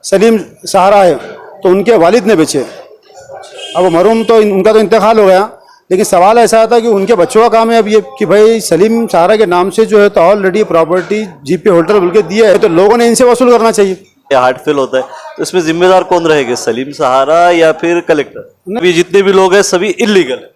सलीम सहारा है, तो उनके वालिद ने बेचे। अब मरहूम तो उनका तो इंतकाल हो गया, लेकिन सवाल ऐसा था कि उनके बच्चों का काम है अब ये कि भाई सलीम सहारा के नाम से जो है तो ऑलरेडी प्रॉपर्टी जीपे होल्डर बोल के दिया है, तो लोगों ने इनसे वसूल करना चाहिए। हार्ट फेल होता है तो इसमें जिम्मेदार कौन रहेगा, सलीम सहारा या फिर कलेक्टर? अभी जितने भी लोग हैं सभी इलीगल है।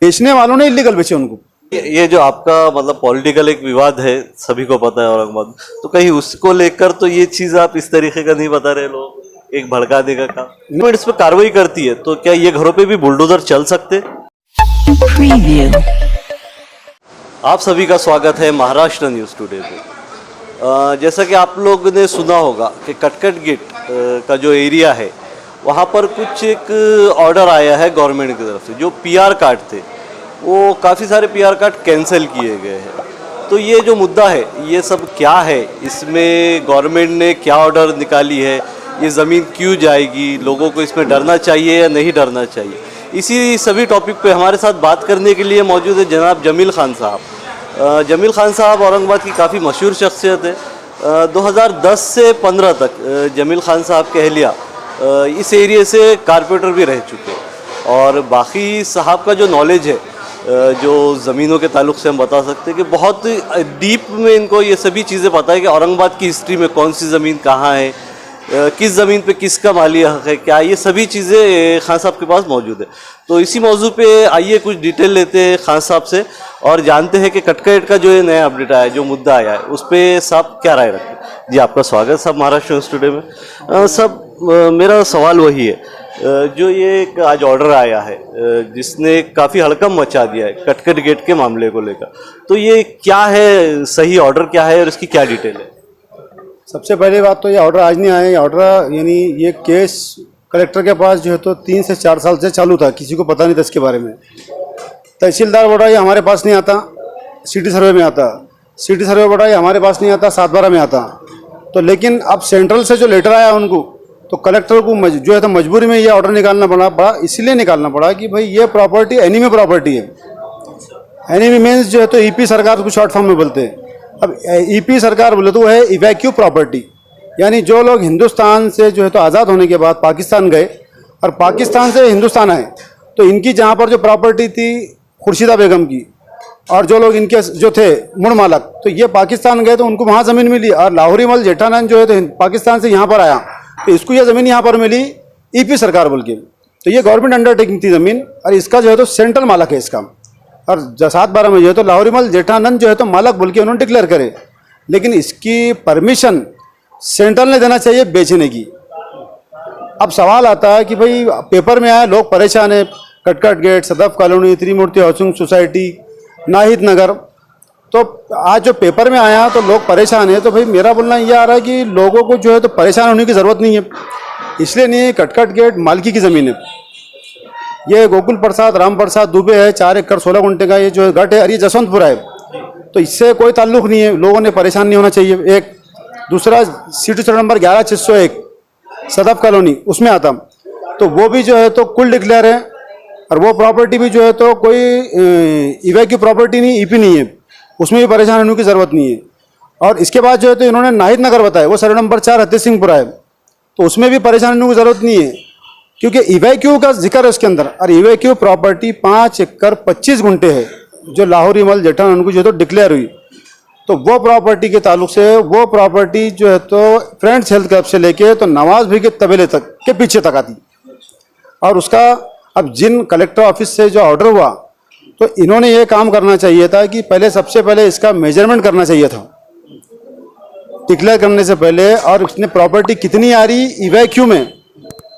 बेचने वालों ने इलीगल बेचे उनको। ये जो आपका मतलब पॉलिटिकल एक विवाद है, सभी को पता है औरंगाबाद, तो कहीं उसको लेकर तो ये चीज आप इस तरीके का नहीं बता रहे, लोग एक भड़का देगा काम, गवर्नमेंट इस पर कार्रवाई करती है, तो क्या ये घरों पे भी बुलडोजर चल सकते? आप सभी का स्वागत है महाराष्ट्र न्यूज टुडे पे। जैसा कि आप लोग ने सुना होगा कि कटकट गेट का जो एरिया है वहाँ पर कुछ एक ऑर्डर आया है गवर्नमेंट की तरफ से, जो पीआर कार्ड थे वो काफ़ी सारे पीआर कार्ड कैंसिल किए गए हैं। तो ये जो मुद्दा है ये सब क्या है, इसमें गवर्नमेंट ने क्या ऑर्डर निकाली है, ये ज़मीन क्यों जाएगी, लोगों को इसमें डरना चाहिए या नहीं डरना चाहिए, इसी सभी टॉपिक पे हमारे साथ बात करने के लिए मौजूद है जनाब जमील खान साहब। जमील खान साहब औरंगाबाद की काफ़ी मशहूर शख्सियत है। 2010 से 15 तक जमील खान साहब के अहलिया इस एरिया से कारपोरेटर भी रह चुके हैं, और बाकी साहब का जो नॉलेज है जो ज़मीनों के ताल्लुक से हम बता सकते हैं कि बहुत डीप में इनको ये सभी चीज़ें पता है कि औरंगाबाद की हिस्ट्री में कौन सी ज़मीन कहाँ है, किस ज़मीन पे किसका माली हक़ है, क्या, ये सभी चीज़ें खान साहब के पास मौजूद है। तो इसी मौजू पे आइए कुछ डिटेल लेते हैं खान साहब से और जानते हैं कि कटकट का जो ये नया अपडेट आया है, जो मुद्दा आया है, उस पर साहब क्या राय रखते हैं। जी आपका स्वागत साहब महाराष्ट्र स्टूडियो में। सब मेरा सवाल वही है, जो ये एक आज ऑर्डर आया है जिसने काफ़ी हड़कंप मचा दिया है कटकट गेट के मामले को लेकर, तो ये क्या है, सही ऑर्डर क्या है और इसकी क्या डिटेल है? सबसे पहली बात तो ये ऑर्डर आज नहीं आया, ये ऑर्डर यानी ये केस कलेक्टर के पास जो है तो 3 से 4 साल से चालू था, किसी को पता नहीं था इसके बारे में। तहसीलदार बोला ये हमारे पास नहीं आता, सिटी सर्वे में आता, सिटी सर्वे बोला ये हमारे पास नहीं आता, 7/12 में आता। तो लेकिन अब सेंट्रल से जो लेटर आया उनको, तो कलेक्टर को जो है तो मजबूरी में ये ऑर्डर निकालना पड़ा, इसलिए निकालना पड़ा कि भाई ये प्रॉपर्टी एनिमी प्रॉपर्टी है। एनिमी मीन्स जो है तो ईपी सरकार को शॉर्ट फॉर्म में बोलते हैं। अब ईपी सरकार बोले तो वो है इवैक्यू प्रॉपर्टी, यानी जो लोग हिंदुस्तान से जो है तो आज़ाद होने के बाद पाकिस्तान गए और पाकिस्तान से हिंदुस्तान आए, तो इनकी जहाँ पर जो प्रॉपर्टी थी खुर्शीदा बेगम की, और जो लोग इनके जो थे मुड़ मालक, तो ये पाकिस्तान गए तो उनको वहाँ ज़मीन मिली, और लाहौरी मल जेठानंद जो है तो पाकिस्तान से यहाँ पर आया तो इसको ये ज़मीन यहाँ पर मिली ईपी सरकार बोल के। तो ये गवर्नमेंट अंडरटेकिंग थी ज़मीन, और इसका जो है तो सेंट्रल मालक है इसका, और 7/12 में जो है तो लाहौरी मल जेठानंद जो है तो मालक बोल के उन्होंने डिक्लेयर करे, लेकिन इसकी परमिशन सेंट्रल ने देना चाहिए बेचने की। अब सवाल आता है कि भाई पेपर में आया, लोग परेशान है, कटकट गेट, सदफ कॉलोनी, त्रिमूर्ति हाउसिंग सोसाइटी, नाहिद नगर, तो आज जो पेपर में आया तो लोग परेशान है। तो भाई मेरा बोलना ये आ रहा है कि लोगों को जो है तो परेशान होने की ज़रूरत नहीं है, इसलिए नहीं है। कटकट गेट मालकी की ज़मीन है, ये गोकुल प्रसाद राम प्रसाद दुबे है, 4 एकड़ 16 गुंठे का ये जो गट है, और ये जसवंतपुरा है, तो इससे कोई ताल्लुक नहीं है, लोगों ने परेशान नहीं होना चाहिए। एक दूसरा city survey number 11601 Sadaf colony उसमें आता, तो वो भी जो है तो कुल डिक्लेयर है, और वो प्रॉपर्टी भी जो है तो कोई इवैक्यू प्रॉपर्टी नहीं, ईपी नहीं है, उसमें भी परेशान होने की ज़रूरत नहीं है। और इसके बाद जो है तो इन्होंने नाहिद नगर बताया, वो सर्वे नंबर 4 हत्ती सिंहपुरा है, तो उसमें भी परेशान होने की ज़रूरत नहीं है, क्योंकि इवैक्यू का जिक्र है उसके अंदर, और इवैक्यू प्रॉपर्टी 5 एकड़ 25 गुंठे है जो लाहौरी मल जेठानंद को जो है तो डिक्लेयर हुई। तो वो प्रॉपर्टी के ताल्लुक से वो प्रॉपर्टी जो है तो फ्रेंड्स हेल्थ क्लब से लेके तो नवाज भाई के तबेले तक के पीछे तक आती, और उसका अब जिन कलेक्टर ऑफिस से जो ऑर्डर हुआ, तो इन्होंने ये काम करना चाहिए था कि पहले सबसे पहले इसका मेजरमेंट करना चाहिए था डिक्लेयर करने से पहले, और उसने प्रॉपर्टी कितनी आ रही इवैक्यू में,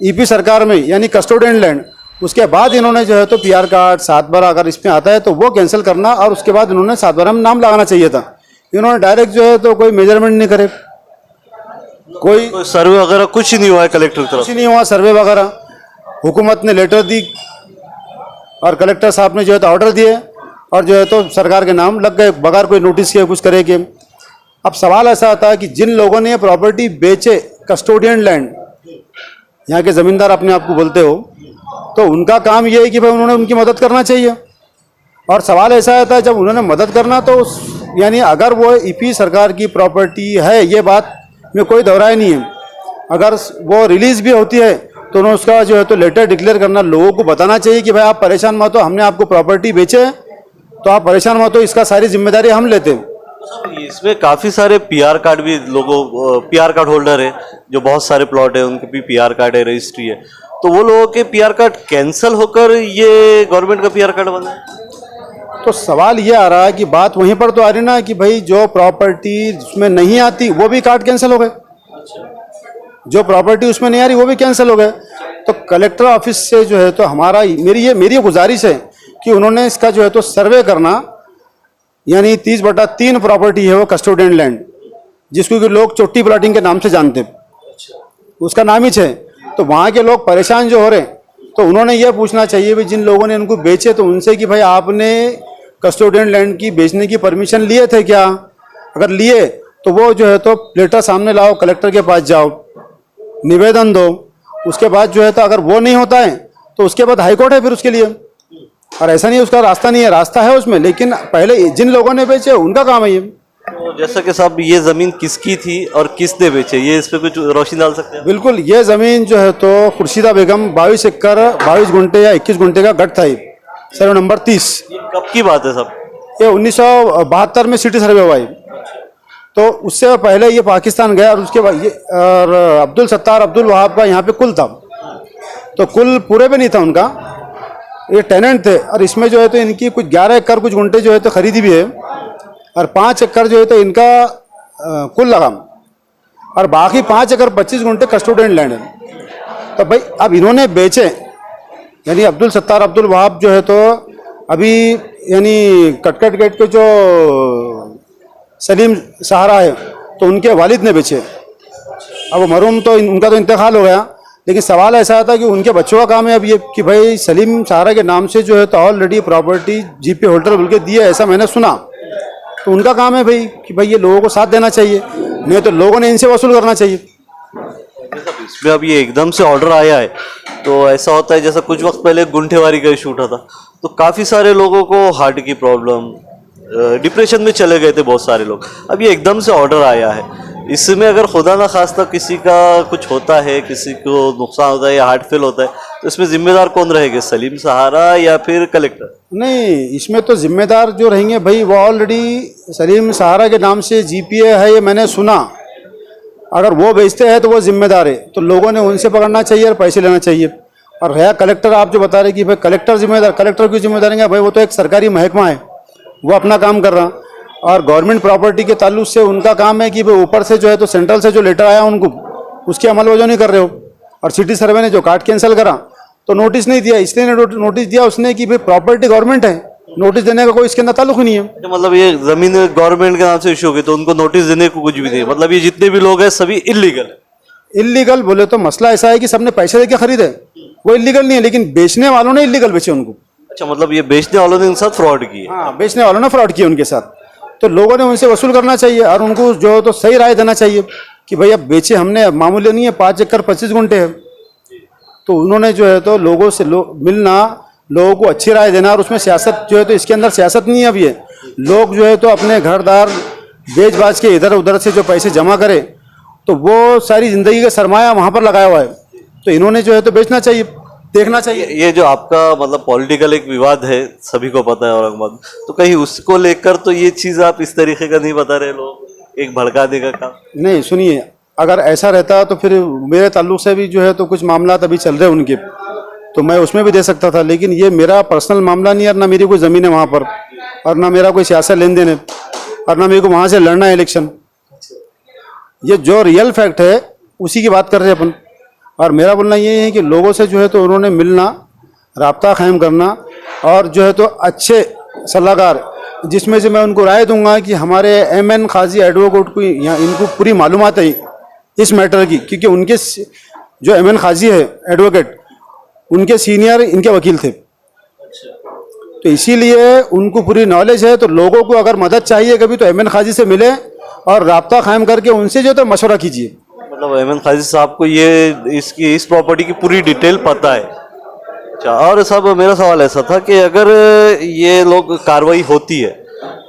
ईपी सरकार में, यानी कस्टोडियन लैंड, उसके बाद इन्होंने जो है तो पीआर कार्ड 7/12 अगर इसमें आता है तो वो कैंसिल करना, और उसके बाद इन्होंने 7/12 में नाम लगाना चाहिए था। इन्होंने डायरेक्ट जो है तो कोई मेजरमेंट नहीं करे, कोई सर्वे वगैरह कुछ नहीं हुआ है, कलेक्टर की तरफ कुछ नहीं हुआ सर्वे वगैरह। हुकूमत ने लेटर दी और कलेक्टर साहब ने जो है तो ऑर्डर दिए, और जो है तो सरकार के नाम लग गए बगैर कोई नोटिस किए कुछ करे के। अब सवाल ऐसा आता है कि जिन लोगों ने ये प्रॉपर्टी बेचे, कस्टोडियन लैंड, यहाँ के ज़मींदार अपने आप को बोलते हो, तो उनका काम ये है कि भाई उन्होंने उनकी मदद करना चाहिए। और सवाल ऐसा आता है जब उन्होंने मदद करना, तो यानी अगर वो ईपी सरकार की प्रॉपर्टी है, ये बात में कोई दोहराई नहीं है, अगर वो रिलीज भी होती है तो उन्हें उसका जो है तो लेटर डिक्लेयर करना, लोगों को बताना चाहिए कि भाई आप परेशान मत हो, हमने आपको प्रॉपर्टी बेचे तो आप परेशान मत हो, इसका सारी जिम्मेदारी हम लेते हैं। इसमें काफी सारे पीआर कार्ड भी लोगों, पीआर कार्ड होल्डर है जो बहुत सारे प्लॉट है उनके भी पीआर कार्ड है, रजिस्ट्री है, तो वो लोगों के पीआर कार्ड कैंसिल होकर ये गवर्नमेंट का पीआर कार्ड बना है। तो सवाल ये आ रहा है कि बात वहीं पर तो आ रही ना कि भाई जो प्रॉपर्टी उसमें नहीं आती वो भी कार्ड कैंसिल हो गए, जो प्रॉपर्टी उसमें नहीं आ रही वो भी कैंसिल हो गए। तो कलेक्टर ऑफिस से जो है तो हमारा मेरी गुजारिश है कि उन्होंने इसका जो है तो सर्वे करना, यानी 30/3 प्रॉपर्टी है वो कस्टोडियन लैंड, जिसको कि लोग चोटी प्लॉटिंग के नाम से जानते हैं, उसका नाम ही है। तो वहाँ के लोग परेशान जो हो रहे हैं, तो उन्होंने ये पूछना चाहिए भी जिन लोगों ने इनको बेचे तो उनसे कि भाई आपने कस्टोडियन लैंड की बेचने की परमिशन लिए थे क्या? अगर लिए तो वो जो है तो लेटर सामने लाओ, कलेक्टर के पास जाओ, निवेदन दो, उसके बाद जो है तो अगर वो नहीं होता है तो उसके बाद हाईकोर्ट है फिर उसके लिए। और ऐसा नहीं उसका रास्ता नहीं है, रास्ता है उसमें, लेकिन पहले जिन लोगों ने बेचे उनका काम है ये। तो जैसा कि साहब ये जमीन किसकी थी और किसने बेचे, ये इस पे कुछ रोशनी डाल सकते हैं? बिल्कुल, ये ज़मीन जो है तो खुर्शीदा बेगम 22 एकड़ 22 गुंटे या 21 गुंटे का गढ़ था, ये सर्वे नंबर 30। ये कब की बात है साहब? ये 1972 में सिटी सर्वे हुआ है। तो उससे पहले ये पाकिस्तान गया और उसके बाद ये और अब्दुल सत्तार अब्दुल वहाब का यहाँ पे कुल था, तो कुल पूरे पे नहीं था उनका, ये टेनेंट थे। और इसमें जो है तो इनकी कुछ 11 एकड़ कुछ गुंटे जो है तो खरीदी भी है, और 5 एकड़ जो है तो इनका कुल लगा, और बाकी 5 एकड़ 25 गुंटे कस्टोडियन लैंड है। तो भाई अब इन्होंने बेचे, यानी अब्दुल सत्तार अब्दुल वहाब जो है तो अभी यानी कटकट गेट के जो सलीम सहारा है तो उनके वालिद ने बेचे। अब वो मरूम तो उनका तो इंतकाल हो गया, लेकिन सवाल ऐसा था कि उनके बच्चों का काम है अब ये कि भाई सलीम सहारा के नाम से जो है तो ऑलरेडी प्रॉपर्टी जीपी होल्डर बोल के दी है, ऐसा मैंने सुना। तो उनका काम है भाई कि भाई ये लोगों को साथ देना चाहिए, नहीं तो लोगों ने इनसे वसूल करना चाहिए। इसमें अब ये एकदम से ऑर्डर आया है तो ऐसा होता है, जैसा कुछ वक्त पहले गुंठेवारी का इशू उठा था तो काफी सारे लोगों को हार्ट की प्रॉब्लम, डिप्रेशन में चले गए थे बहुत सारे लोग। अब ये एकदम से ऑर्डर आया है, इसमें अगर खुदा ना खास्ता किसी का कुछ होता है, किसी को नुकसान होता है या हार्ट फेल होता है, तो इसमें जिम्मेदार कौन रहेगा, सलीम सहारा या फिर कलेक्टर? नहीं, इसमें तो जिम्मेदार जो रहेंगे भाई वो ऑलरेडी सलीम सहारा के नाम से जीपीए है, ये मैंने सुना। अगर वो बेचते हैं तो वो जिम्मेदार है, तो लोगों ने उनसे पकड़ना चाहिए और पैसे लेना चाहिए। और है कलेक्टर, आप जो बता रहे कि भाई कलेक्टर जिम्मेदार, कलेक्टर की जिम्मेदारी है भाई, वो तो एक सरकारी महकमा है, वो अपना काम कर रहा। और गवर्नमेंट प्रॉपर्टी के ताल्लुक से उनका काम है कि भाई ऊपर से जो है तो सेंट्रल से जो लेटर आया उनको उसकी अमलबजानी नहीं कर रहे हो। और सिटी सर्वे ने जो कार्ड कैंसिल करा तो नोटिस नहीं दिया, इसलिए नोटिस दिया उसने कि भाई प्रॉपर्टी गवर्नमेंट है, नोटिस देने का कोई इसके अंदर ताल्लुक ही नहीं है। मतलब ये जमीन गवर्नमेंट के नाम से इशू होगी तो उनको नोटिस देने को कुछ भी नहीं, मतलब ये जितने भी लोग हैं सभी इलीगल है। इलीगल बोले तो मसला ऐसा है कि सबने पैसे देके खरीदे, वो इलीगल नहीं है, लेकिन बेचने वालों ने इलीगल बेचे उनको। अच्छा, मतलब ये बेचने वालों ने उनके साथ फ्रॉड किया। हाँ, बेचने वालों ने फ्रॉड किया उनके साथ, तो लोगों ने उनसे वसूल करना चाहिए और उनको जो तो सही राय देना चाहिए कि भाई अब बेचे हमने, अब मामूली नहीं है, 5 एकड़ 25 गुंटे है। तो उन्होंने जो है तो लोगों से मिलना, लोगों को अच्छी राय देना, और उसमें सियासत जो है तो इसके अंदर सियासत नहीं है। अब ये लोग जो है तो अपने घरदार बेच बाज के इधर उधर से जो पैसे जमा करे तो वो सारी ज़िंदगी का सरमाया वहाँ पर लगाया हुआ है, तो इन्होंने जो है तो बेचना चाहिए, देखना चाहिए। ये जो आपका मतलब पॉलिटिकल एक विवाद है, सभी को पता है औरंगाबाद, तो कहीं उसको लेकर तो ये चीज़ आप इस तरीके का नहीं बता रहे, लोग एक भड़काने का काम? नहीं, सुनिए, अगर ऐसा रहता तो फिर मेरे ताल्लुक से भी जो है तो कुछ मामला अभी चल रहे उनके, तो मैं उसमें भी दे सकता था, लेकिन ये मेरा पर्सनल मामला नहीं है, ना मेरी कोई ज़मीन है वहाँ पर, और ना मेरा कोई सियासत लेन देन है, और ना मेरे को वहाँ से लड़ना है इलेक्शन। ये जो रियल फैक्ट है उसी की बात कर रहे हैं अपन। और मेरा बोलना ये है कि लोगों से जो है तो उन्होंने मिलना, राब्ता कायम करना, और जो है तो अच्छे सलाहकार, जिसमें से मैं उनको राय दूंगा कि हमारे एमएन काजी एडवोकेट को यहाँ इनको पूरी मालूमात है इस मैटर की, क्योंकि उनके जो एमएन काजी है एडवोकेट, उनके सीनियर इनके वकील थे, तो इसीलिए उनको पूरी नॉलेज है। तो लोगों को अगर मदद चाहिए कभी तो एमएन काजी से मिले और राब्ता कायम करके उनसे जो तो मशवरा कीजिए। मतलब एमएन काजी साहब को ये इस प्रॉपर्टी की पूरी डिटेल पता है। अच्छा, और साहब मेरा सवाल ऐसा था कि अगर ये लोग कार्रवाई होती है,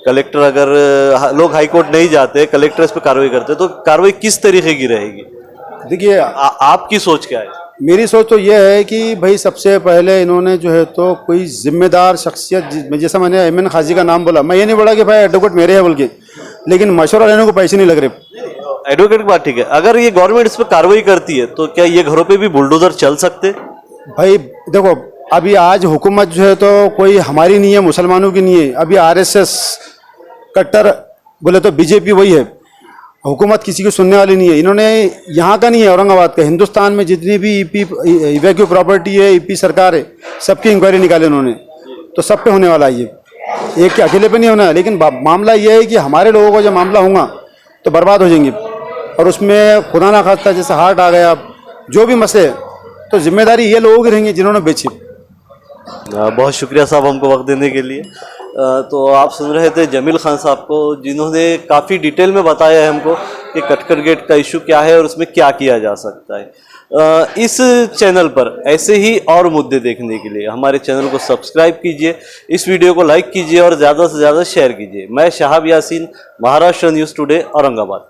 कलेक्टर, अगर लोग हाई कोर्ट नहीं जाते, कलेक्टर इस पर कार्रवाई करते, तो कार्रवाई किस तरीके की रहेगी? देखिए आपकी सोच क्या है? मेरी सोच तो ये है कि भाई सबसे पहले इन्होंने जो है तो कोई जिम्मेदार शख्सियत जैसा मैंने अमीन खाजी का नाम बोला, मैं ये नहीं बोला कि भाई एडवोकेट मेरे हैं बोल के, लेकिन मशवरा लेने को पैसे नहीं लग रहे। एडवोकेट की बात ठीक है, अगर ये गवर्नमेंट इस पर कार्रवाई करती है तो क्या ये घरों पे भी बुलडोजर चल सकते? भाई देखो अभी आज हुकूमत जो है तो कोई हमारी नहीं है, मुसलमानों की नहीं है। अभी आरएसएस कट्टर बोले तो बीजेपी वही है, हुकूमत किसी की सुनने वाली नहीं है। इन्होंने यहाँ का नहीं है, औरंगाबाद का, हिंदुस्तान में जितनी भी ईपी इवैक्यू प्रॉपर्टी है, ईपी सरकार है, सबकी इंक्वायरी निकाले उन्होंने, तो सब पे होने वाला है ये, एक के अकेले पे नहीं होना है। लेकिन मामला ये है कि हमारे लोगों को जब मामला होगा तो बर्बाद हो जाएंगे, और उसमें खुदा ना खास्ता जैसे हार्ट आ गया, जो भी मसले, तो जिम्मेदारी ये लोगों की रहेंगी जिन्होंने बेची। बहुत शुक्रिया साहब हमको वक्त देने के लिए। तो आप सुन रहे थे जमील खान साहब को, जिन्होंने काफ़ी डिटेल में बताया है हमको कि कटकट गेट का इशू क्या है और उसमें क्या किया जा सकता है। इस चैनल पर ऐसे ही और मुद्दे देखने के लिए हमारे चैनल को सब्सक्राइब कीजिए, इस वीडियो को लाइक कीजिए और ज़्यादा से ज़्यादा शेयर कीजिए। मैं शहाब यासीन, महाराष्ट्र न्यूज़ टुडे, औरंगाबाद।